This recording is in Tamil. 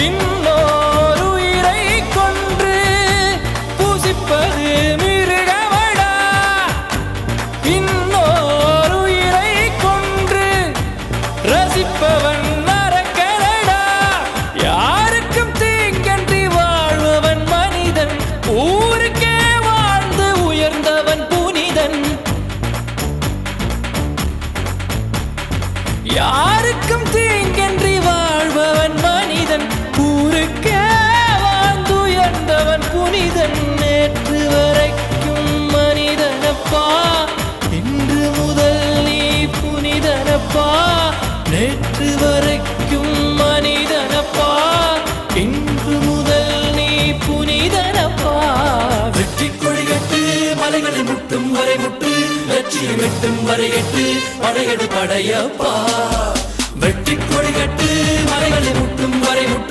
இன்னொரு உயிரை கொன்று பூசிப்பது மிருகமடா. இன்னொரு உயிரை கொன்று ரசிப்பவன் நரக்கரடா. யாருக்கும் தீங்கன்றி வாழ்பவன் மனிதன், ஊருக்கே வாழ்ந்து உயர்ந்தவன் புனிதன். யாருக்கும் தீங்கன்றி வாழ்பவன் மனிதன், ஊருக்கே வாழ்ந்து உயர்ந்தவன் புனிதன். நேற்று வரைக்கும் மனிதனப்பா, இன்று முதல் நீ புனிதனப்பா. நேற்று வரைக்கும் மனிதனப்பா, இன்று முதல் நீ புனிதனப்பா. வெற்றி கொடிகட்டு மலைகளை முட்டும் வரை முட்டு, லட்சியம் எட்டும் வரை எட்டு, படையெடு படையப்பா. வெற்றி கொடிகட்டு மலைகளை முட்டும் வரை முட்டு.